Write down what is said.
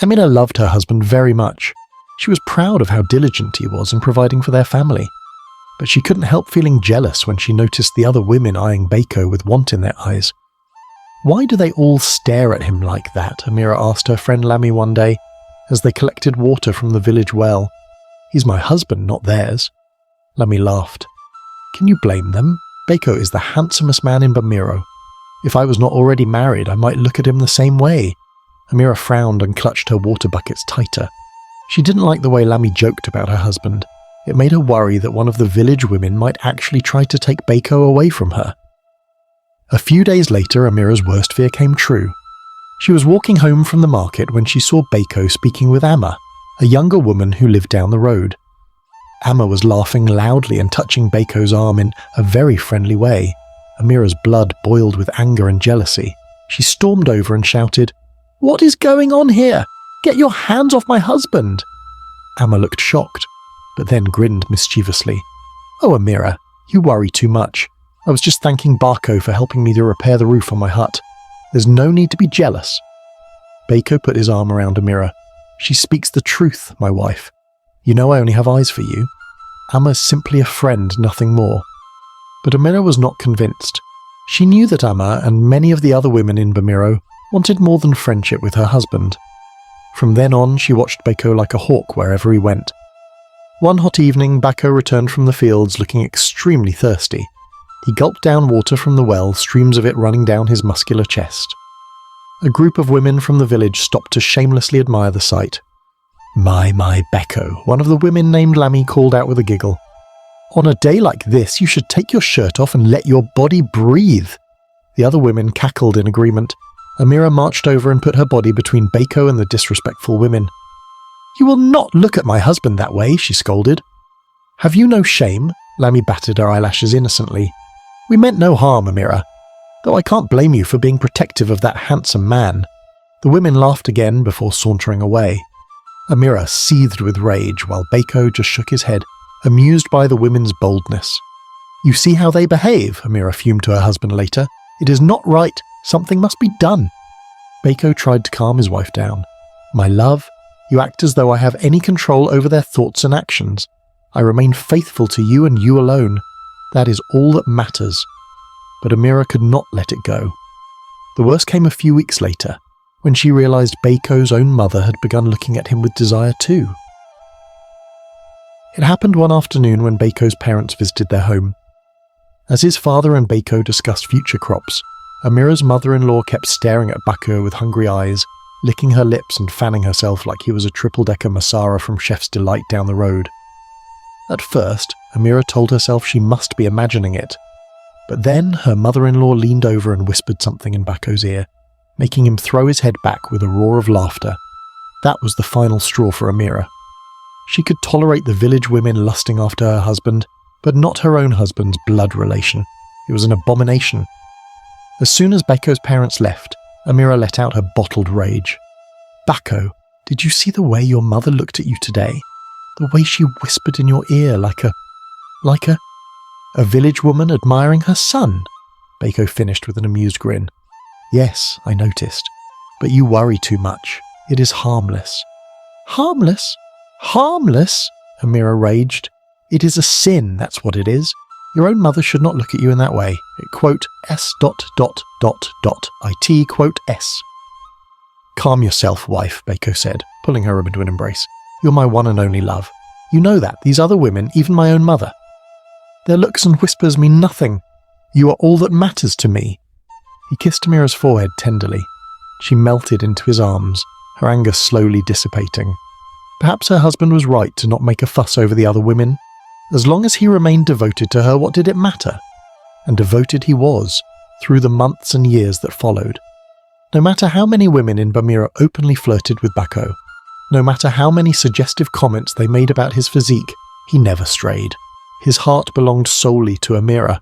Amirah loved her husband very much. She was proud of how diligent he was in providing for their family. But she couldn't help feeling jealous when she noticed the other women eyeing Bako with want in their eyes. "Why do they all stare at him like that?" Amirah asked her friend Lami one day, as they collected water from the village well. "He's my husband, not theirs." Lami laughed. "Can you blame them? Bako is the handsomest man in Bamiro. If I was not already married, I might look at him the same way." Amirah frowned and clutched her water buckets tighter. She didn't like the way Lami joked about her husband. It made her worry that one of the village women might actually try to take Bako away from her. A few days later, Amirah's worst fear came true. She was walking home from the market when she saw Bako speaking with Amma, a younger woman who lived down the road. Amma was laughing loudly and touching Bako's arm in a very friendly way. Amirah's blood boiled with anger and jealousy. She stormed over and shouted, "What is going on here? Get your hands off my husband!" Amma looked shocked, but then grinned mischievously. "Oh, Amirah, you worry too much. I was just thanking Bako for helping me to repair the roof on my hut. There's no need to be jealous." Bako put his arm around Amirah. "She speaks the truth, my wife. You know I only have eyes for you. Amma's simply a friend, nothing more." But Amirah was not convinced. She knew that Amma and many of the other women in Bamiro wanted more than friendship with her husband. From then on, she watched Bako like a hawk wherever he went. One hot evening, Bako returned from the fields looking extremely thirsty. He gulped down water from the well, streams of it running down his muscular chest. A group of women from the village stopped to shamelessly admire the sight. My, Bako," one of the women named Lami called out with a giggle. "On a day like this, you should take your shirt off and let your body breathe." The other women cackled in agreement. Amirah marched over and put her body between Bako and the disrespectful women. "You will not look at my husband that way," she scolded. "Have you no shame?" Lami batted her eyelashes innocently. "We meant no harm, Amirah, though I can't blame you for being protective of that handsome man." The women laughed again before sauntering away. Amirah seethed with rage while Bako just shook his head, amused by the women's boldness. "You see how they behave," Amirah fumed to her husband later. "It is not right. Something must be done." Bako tried to calm his wife down. "My love, you act as though I have any control over their thoughts and actions. I remain faithful to you and you alone. That is all that matters." But Amirah could not let it go. The worst came a few weeks later, when she realized Bako's own mother had begun looking at him with desire too. It happened one afternoon when Bako's parents visited their home. As his father and Bako discussed future crops, Amirah's mother-in-law kept staring at Bako with hungry eyes, licking her lips and fanning herself like he was a triple-decker Masara from Chef's Delight down the road. At first, Amirah told herself she must be imagining it, but then her mother-in-law leaned over and whispered something in Bako's ear, making him throw his head back with a roar of laughter. That was the final straw for Amirah. She could tolerate the village women lusting after her husband, but not her own husband's blood relation. It was an abomination. As soon as Bako's parents left, Amirah let out her bottled rage. "Bako, did you see the way your mother looked at you today? The way she whispered in your ear like a village woman admiring her son?" Bako finished with an amused grin. "Yes, I noticed. But you worry too much. It is harmless." "Harmless? Harmless?" Amirah raged. "It is a sin, that's what it is. Your own mother should not look at you in that way. It quote S ... IT quote S. "Calm yourself, wife," Bako said, pulling her into an embrace. "You're my one and only love. You know that, these other women, even my own mother. Their looks and whispers mean nothing. You are all that matters to me." He kissed Amirah's forehead tenderly. She melted into his arms, her anger slowly dissipating. Perhaps her husband was right to not make a fuss over the other women. As long as he remained devoted to her, what did it matter? And devoted he was, through the months and years that followed. No matter how many women in Bamiro openly flirted with Bako, no matter how many suggestive comments they made about his physique, he never strayed. His heart belonged solely to Amirah,